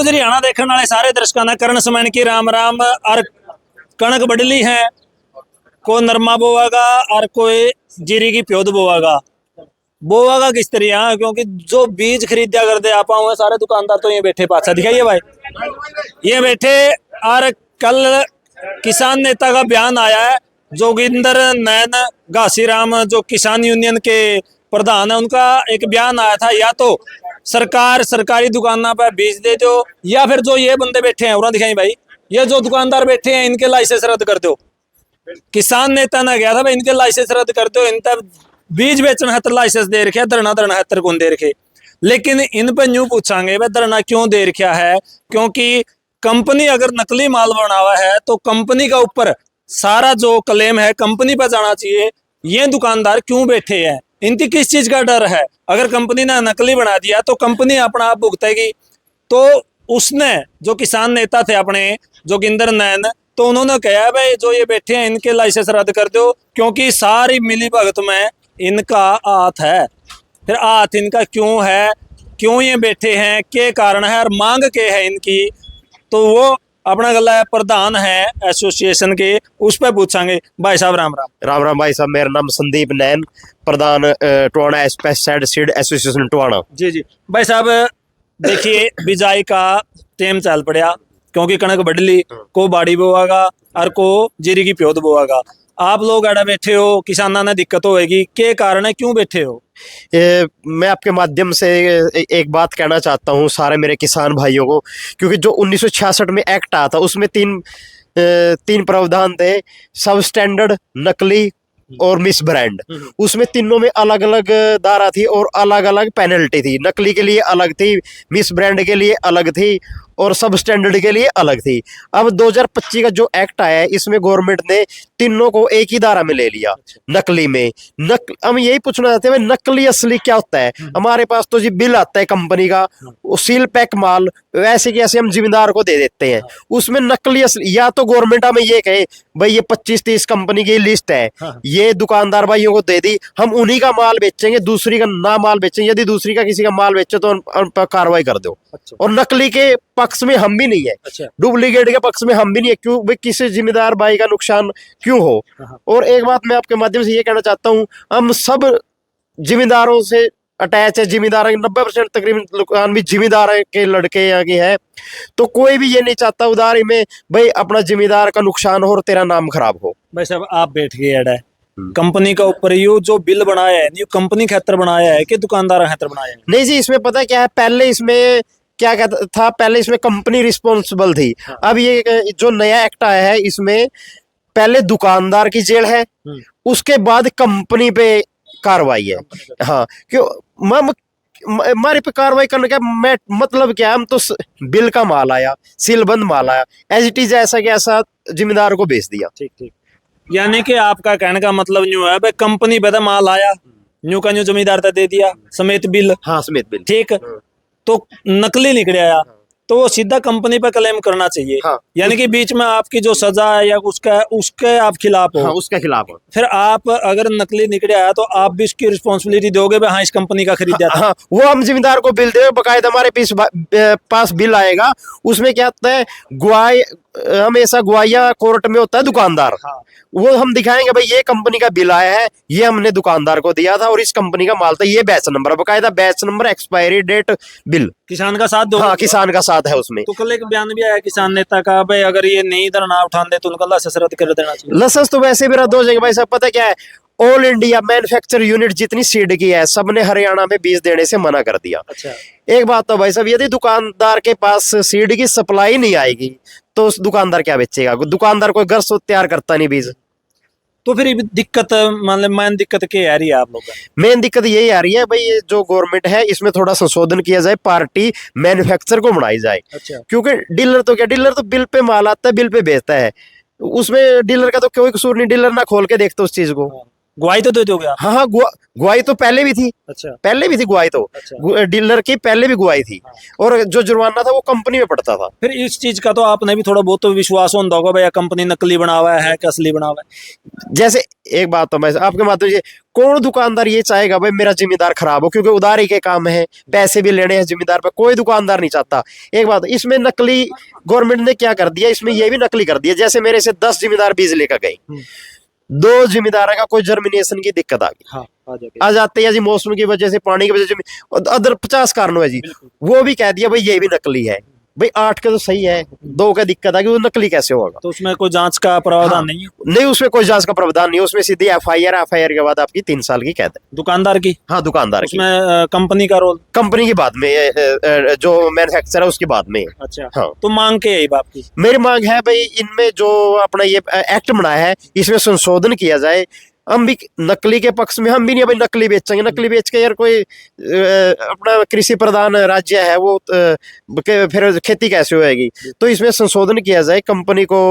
News Haryana देखने वाले सारे दर्शकों ने करण समैन की राम राम। और कणक बढ़ली है, को नरमा बोवागा और कोई जीरी की प्योद बोवागा किस तरह, क्योंकि जो बीज खरीदा करते आप सारे दुकानदार तो ये बैठे पाछा दिखाइए भाई, ये बैठे। और कल किसान नेता का बयान आया है, जोगिंदर नैन घासीराम जो किसान यूनियन के प्रधान है, उनका एक बयान आया था, या तो सरकार सरकारी दुकानों पर बीज दे दो, या फिर जो ये बंदे बैठे हैं उन्होंने दिखाई भाई, ये जो दुकानदार बैठे हैं इनके लाइसेंस रद्द कर दो। किसान नेता ने गया था भाई, इनके लाइसेंस रद्द कर दो, इन तब बीज बेचना है लाइसेंस दे रखे, धरना है कौन दे रखे। लेकिन इन पर न्यू पूछांगे भाई धरना क्यों दे रखा है, क्योंकि कंपनी अगर नकली माल बना हुआ है तो कंपनी का ऊपर सारा जो क्लेम है कंपनी पर जाना चाहिए। ये दुकानदार क्यों बैठे हैं, इनकी किस चीज का डर है? अगर कंपनी ने नकली बना दिया तो कंपनी अपना आप भुगतेगी। तो उसने जो किसान नेता थे अपने जोगिंदर नैन, तो उन्होंने कहा भाई जो ये बैठे हैं इनके लाइसेंस रद्द कर दो, क्योंकि सारी मिली भगत में इनका हाथ है। फिर हाथ इनका क्यों है, क्यों ये बैठे हैं, क्या कारण है और मांग के है इनकी, तो वो अपना गला प्रधान है एसोसिएशन के, उस पर पूछांगे। भाई साहब राम राम। राम राम भाई साहब, मेरा नाम संदीप नैन, प्रधान Tohana pesticide seed association Tohana. जी जी भाई साहब, देखिए बिजाई का टेम चल पड़ा, क्योंकि कणक बढ़ली को बाड़ी बोआगा और को जीरी की प्योद बोआगा। आप लोग अड़ा बैठे हो, किसाना ने दिक्कत होगी, क्या कारण है, क्यों बैठे हो? मैं आपके माध्यम से एक बात कहना चाहता हूँ सारे मेरे किसान भाइयों को, क्योंकि जो 1966 में एक्ट आया था उसमें तीन प्रावधान थे, सब स्टैंडर्ड, नकली और मिस ब्रांड। उसमें तीनों में अलग अलग धारा थी और अलग अलग पेनल्टी थी। नकली के लिए अलग थी, मिस ब्रांड के लिए अलग थी और सब स्टैंडर्ड के लिए अलग थी। अब 2025 का जो एक्ट आया है इसमें गवर्नमेंट ने तीनों को एक ही धारा में ले लिया। नकली में हम यही पूछना चाहते हैं नकली असली क्या होता है? हमारे पास तो जी बिल आता है कंपनी का, सील पैक माल वैसे कि ऐसे हम जिम्मेदार को दे देते हैं। उसमें नकली असली, या तो गवर्नमेंट हमें ये कहे भाई ये 25-30 कंपनी की लिस्ट है, ये दुकानदार भाइयों को दे दी, हम उन्हीं का माल बेचेंगे, दूसरी का ना माल बेचेंगे। यदि दूसरी का किसी का माल बेचे तो उन पर कार्रवाई कर दो। और नकली के पक्ष में हम भी नहीं है, डुप्लीकेट के पक्ष में हम भी नहीं है, क्यों भाई किसी जिम्मेदार भाई का नुकसान क्यों हो। और एक बात मैं आपके माध्यम से ये कहना चाहता हूँ, हम सब जिम्मेदारों से अटैच है, जिम्मेदार 90% तकरीबन दुकान भी जिम्मेदार के लड़के यहाँ के हैं, तो कोई भी ये नहीं चाहता उधारी में भाई अपना जिम्मेदार का नुकसान हो और तेरा नाम खराब हो। भाई साहब आप बैठ गए अड़ा कंपनी का ऊपर यो जो बिल बनाया है, ये कंपनी खातर बनाया है कि दुकानदार खातर बनाया है? नहीं जी, इसमें पता क्या है, पहले इसमें क्या कहता था, पहले इसमें कंपनी रिस्पॉन्सिबल थी। अब ये जो नया एक्ट आया है इसमें पहले दुकानदार की जेल है, उसके बाद कंपनी पे कार्रवाई है। हाँ, क्यों हमारे पे कार्रवाई करने का मैं मतलब क्या, हम तो बिल का माल आया, सीलबंद माल आया, एज इट इज ऐसा कि ऐसा जिम्मेदार को बेच दिया। ठीक ठीक, यानी कि आपका कहने का मतलब न्यू है भाई कंपनी पे माल आया, न्यू का न्यू जमींदार तक दे दिया समेत बिल। हाँ समेत बिल, ठीक। तो नकली निकल आया तो वो सीधा कंपनी पे क्लेम करना चाहिए। हाँ, यानी कि बीच में आपकी जो सजा है या उसके आप खिलाफ हो। हाँ, उसके खिलाफ हो। फिर आप अगर नकली निकले आया तो आप भी इसकी रिस्पॉन्सिबिलिटी दोगे भाई, हाँ इस कंपनी का खरीदा था। हाँ, वो हम जिम्मेदार को बिल दे, बकायदा हमारे पास बिल आएगा, उसमें क्या होता है गुआई, हमेशा गुआइया कोर्ट में होता है दुकानदार। हाँ। वो हम दिखाएंगे भाई ये कंपनी का बिल आया है, ये हमने दुकानदार को दिया था और इस कंपनी का माल था, ये बैच नंबर, बकायदा batch number, expiry date, bill. किसान का साथ दो। हाँ, किसान का साथ है उसमें। तो कल एक बयान भी आया किसान नेता का भाई अगर ये नहीं धरना उठाते तो उनका लाइसेंस रद्द कर देना चाहिए। लाइसेंस तो वैसे भी रद्द हो जाएंगे भाई साहब। पता क्या है, ऑल इंडिया मैन्युफैक्चर यूनिट जितनी सीड की है सबने हरियाणा में बीज देने से मना कर दिया। अच्छा। एक बात तो भाई साहब, यदि दुकानदार के पास सीड की सप्लाई नहीं आएगी तो उस दुकानदार क्या बेचेगा? दुकानदार कोई घर से तैयार करता नहीं बीज। तो फिर दिक्कत मतलब मेन दिक्कत क्या आ रही है आप लोग? मेन दिक्कत यही आ रही है भाई, ये जो गवर्नमेंट है इसमें थोड़ा संशोधन किया जाए, पार्टी मैन्युफैक्चर को बनाई जाए। अच्छा। क्योंकि डीलर तो क्या, डीलर तो बिल पे माल आता है, बिल पे बेचता है, उसमें डीलर का तो कोई कसूर नहीं, डीलर ना खोल के देखता उस चीज को। गवाही तो दे दोगे आप? हाँ हाँ, गवाही तो पहले भी थी, अच्छा पहले भी थी गवाही तो। अच्छा। डीलर की पहले भी गवाही थी, और जो जुर्माना था वो कंपनी में पड़ता था। फिर इस चीज का तो आपने भी थोड़ा बहुत तो विश्वास होता होगा भाई कंपनी नकली बना हुआ है कि असली बना हुआ है। जैसे एक बात तो मैं आपके माध्यम से, कौन दुकानदार ये चाहेगा भाई मेरा जिम्मेदार खराब हो, क्योंकि उधारी के काम है, पैसे भी लेने हैं जिम्मेदार पे, कोई दुकानदार नहीं चाहता। एक बात इसमें नकली गवर्नमेंट ने क्या कर दिया, इसमें ये भी नकली कर दिया। जैसे मेरे से 10 जिम्मेदार बीज लेकर गए, 2 जिम्मेदार का कोई जर्मिनेशन की दिक्कत आ गई, हाँ आ जाते हैं जी, मौसम की वजह से, पानी की वजह से, अदर 50 कारणों है जी, वो भी कह दिया भाई ये भी नकली है। भाई 8 का तो सही है, 2 का दिक्कत है कि वो नकली कैसे होगा। तो उसमें कोई जांच का प्रावधान हाँ, नहीं है? नहीं उसमें कोई जांच का प्रावधान नहीं, उसमें सीधी एफआईआर के बाद आपकी 3 साल की कैद है। दुकानदार की? हाँ दुकानदार की। उसमें कंपनी का रोल? कंपनी की बाद में, जो मैन्युफैक्चर है उसकी बाद में। अच्छा हाँ, तो मांग के यही बात की? मेरी मांग है भाई इनमें जो अपना ये एक्ट बनाया है इसमें संशोधन किया जाए। हम भी नकली के पक्ष में हम भी नहीं भाई नकली बेचेंगे। नकली बेच के यार कोई अपना कृषि प्रधान राज्य है वो, फिर खेती कैसे होएगी। तो इसमें संशोधन किया जाए, कंपनी को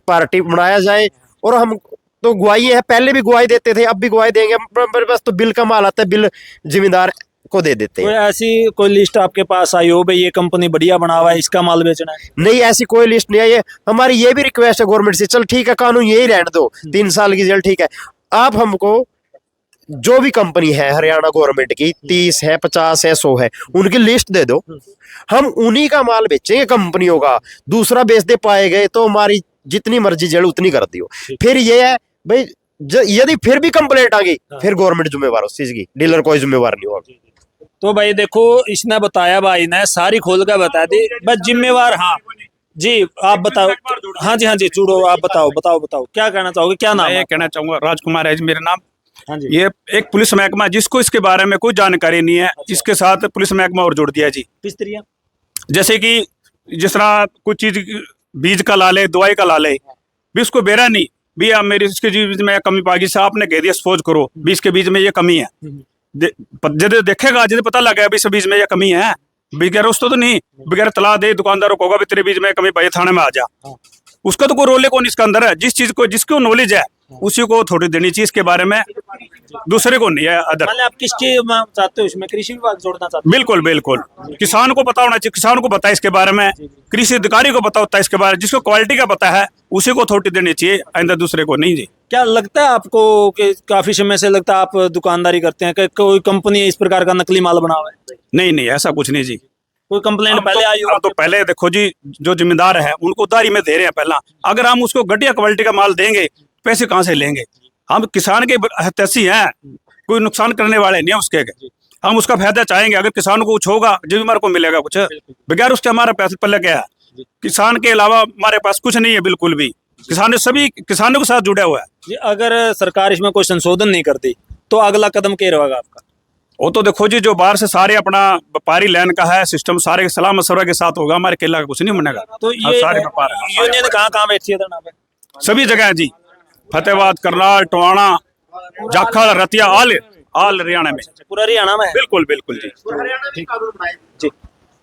पार्टी बनाया जाए। और हम तो गवाही है, पहले भी गवाही देते थे, अब भी गवाही देंगे। मेरे पास तो बिल का माल आता है, बिल जिम्मेदार को दे देते कोई हैं। ऐसी कोई लिस्ट आपके पास आई हो भाई ये कंपनी बढ़िया बना हुआ है इसका माल बेचना है? नहीं ऐसी कोई लिस्ट नहीं है। ये हमारी ये भी रिक्वेस्ट है गवर्नमेंट से, चल ठीक है कानून यही रहने दो, 3 साल की जेल ठीक है, आप हमको जो भी कंपनी है हरियाणा गवर्नमेंट की 30 है 50 है 100 है उनकी लिस्ट दे दो, हम उन्हीं का माल बेचेंगे कंपनियों का। दूसरा बेच दे पाए गए तो हमारी जितनी मर्जी जेल उतनी कर दियो। फिर ये है भाई यदि फिर भी कंप्लेंट आ गई फिर गवर्नमेंट जिम्मेवार उस चीज की, डीलर कोई जिम्मेवार नहीं होगा। तो भाई देखो इसने बताया, भाई ने सारी खोल कर बता दी, बस जिम्मेवार। हाँ जी आप बताओ। हाँ जी चूड़ो आप बताओ क्या कहना चाहोगे, क्या नाम मैं है? ये कहना चाहूंगा, राजकुमार है जी मेरा नाम। हाँ जी। ये एक पुलिस महकमा जिसको इसके बारे में कोई जानकारी नहीं है, इसके साथ पुलिस महकमा और जोड़ दिया जी। किस तरह? जैसे कि जिस तरह कुछ चीज बीज का ला ले, दवाई का ला ले, भी उसको बेरा नहीं भी आप मेरी इसके बीज में कमी पागी से आपने कह दिया सपोज करो बीज के बीज में ये कमी है, जब देखेगा जब पता लगा भी इस बीज में ये कमी है, बगैर उस तो नहीं, बगैर तला दे दुकानदारों को होगा भी तेरे बीज में कमी पाई थाने में आ जा। उसका तो कोई रोल कौन इसका अंदर है, जिस चीज को जिसको नॉलेज है उसी को थोड़ी देनी चाहिए, इसके बारे में दूसरे को नहीं है अदर। मतलब आप किस चीज चाहते हो इसमें, कृषि विभाग जोड़ना चाहते बिल्कुल बिल्कुल, किसान को पता होना चाहिए, किसान को पता है इसके बारे में, कृषि अधिकारी को पता होता है इसके बारे में, जिसको क्वालिटी का पता है उसी को अथॉरिटी देनी चाहिए, आइंदा दूसरे को नहीं जी। हो? क्या लगता है आपको कि काफी समय से लगता है आप दुकानदारी करते हैं कि कोई कंपनी इस प्रकार का नकली माल बना हुआ है? नहीं ऐसा कुछ नहीं जी। कोई कंप्लेंट पहले आई हो? अब तो पहले देखो जी, जो जिम्मेदार है उनको उधारी में दे रहे हैं पहला। अगर हम उसको घटिया क्वालिटी का माल देंगे पैसे कहाँ से लेंगे? हम किसान के हितैषी हैं, कोई नुकसान करने वाले नहीं है उसके, हम उसका फायदा चाहेंगे। अगर किसानों को कुछ होगा जिम्मेदार को मिलेगा कुछ, बगैर उसके हमारा पैसे पल्ले क्या है? किसान के अलावा हमारे पास कुछ नहीं है बिल्कुल भी, किसान सभी किसानों के साथ जुड़ा हुआ है जी। अगर सरकार इसमें कोई संशोधन नहीं करती तो अगला कदम क्या रहेगा आपका? वो तो देखो जी, जो बाहर से सारे अपना व्यापारी लाइन का है सिस्टम सारे सलाह मशवरा के साथ होगा, हमारे केला का कुछ नहीं बनेगा। तो अब ये सारे व्यापार यूनियन कहाँ बैठती है धरना पे? सभी जगह है जी, फतेहाबाद, करनाल, टोहाना, जाखल, रतिया, आल हरियाणा में, पूरा हरियाणा में है? बिल्कुल बिल्कुल जी। जी।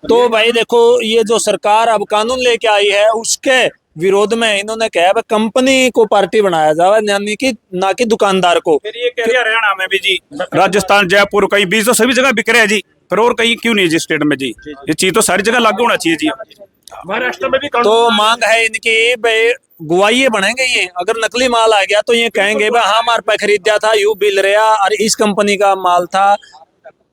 तो भाई देखो ये जो सरकार अब कानून लेके आई है उसके विरोध में इन्होंने कहा है कंपनी को पार्टी बनाया जाए, यानी कि ना कि दुकानदार को। फिर ये कह रही है हरियाणा में भी जी, राजस्थान, जयपुर, कहीं बीज तो सभी जगह बिक रहे हैं जी, फिर और कहीं क्यों नहीं जी स्टेट में जी? ये चीज तो सारी जगह लागू होना चाहिए जी। महाराष्ट्र में भी तो मांग है इनकी भाई गवाही बनेंगे ये, अगर नकली माल आ गया तो ये कहेंगे भाई हाँ हमारे पे खरीदा था यू बिल रहा और इस कंपनी का माल था,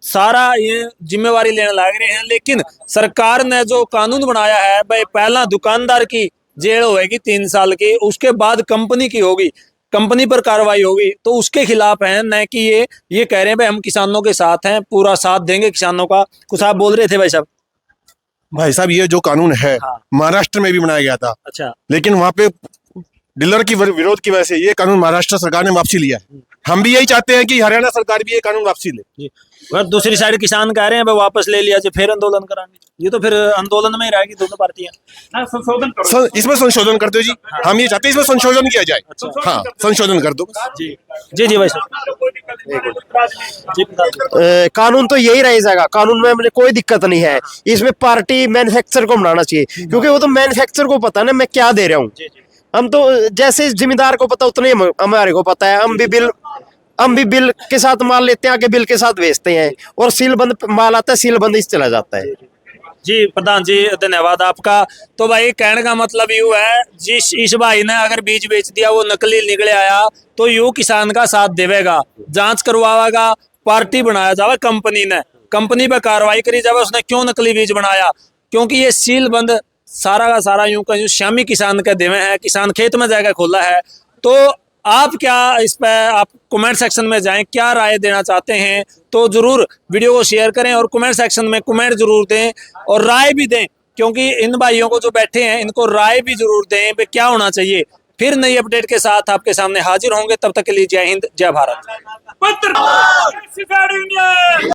सारा ये जिम्मेवारी लेने लग रहे हैं। लेकिन सरकार ने जो कानून बनाया है भाई पहला दुकानदार की जेल होगी 3 साल की, उसके बाद कंपनी की होगी, कंपनी पर कार्रवाई होगी, तो उसके खिलाफ है न कि ये कह रहे हैं भाई हम किसानों के साथ हैं, पूरा साथ देंगे किसानों का। कुछ आप बोल रहे थे भाई साहब? भाई साहब ये जो कानून है हाँ। महाराष्ट्र में भी बनाया गया था, अच्छा। लेकिन वहां पे डीलर की विरोध की वजह से ये कानून महाराष्ट्र सरकार ने वापसी लिया है। हम भी यही चाहते हैं कि हरियाणा सरकार भी ये कानून वापसी ले। जी। और दूसरी साइड किसान कह रहे हैं भाई वापस ले लिया जी, फिर आंदोलन कराएंगे। ये तो फिर आंदोलन में ही रहेगी दोनों पार्टियां। संशोधन करो, इसमें संशोधन कर दो जी, हम ये चाहते हैं इसमें संशोधन किया जाए। हाँ संशोधन कर दो। जी जी भाई साहब जी। कानून तो यही रह जाएगा, कानून में मुझे कोई दिक्कत नहीं है। इसमें पार्टी मैन्युफैक्चर को बनाना चाहिए, क्योंकि वो तो मैन्युफैक्चर को पता है ना मैं क्या दे रहा हूँ। हम तो जैसे जिम्मेदार को पता उतने हमारे को पता है, हम भी बिल हम भी बिल के साथ माल लेते हैं, आके बिल के साथ बेचते हैं, और सीलबंद माल आता है, सीलबंद ही चला जाता है। जी प्रधान जी धन्यवाद आपका। तो भाई कहने का मतलब यूँ है, जिस इस भाई ने अगर बीज बेच दिया वो नकली निकले आया तो यूँ किसान का साथ देवेगा, जांच करवाएगा, पार्टी बनाया जावे कंपनी ने, कंपनी पे कार्रवाई करी जावे उसने क्यों नकली बीज बनाया, क्योंकि ये सील बंद सारा का सारा यूं का शामी किसान के देवे है, किसान खेत में जाकर खोला है। तो आप क्या इस पे आप कमेंट सेक्शन में जाएं, क्या राय देना चाहते हैं तो जरूर वीडियो को शेयर करें और कमेंट सेक्शन में कमेंट जरूर दें और राय भी दें, क्योंकि इन भाइयों को जो बैठे हैं इनको राय भी जरूर दें कि क्या होना चाहिए। फिर नई अपडेट के साथ आपके सामने हाजिर होंगे, तब तक के लिए जय हिंद जय भारत।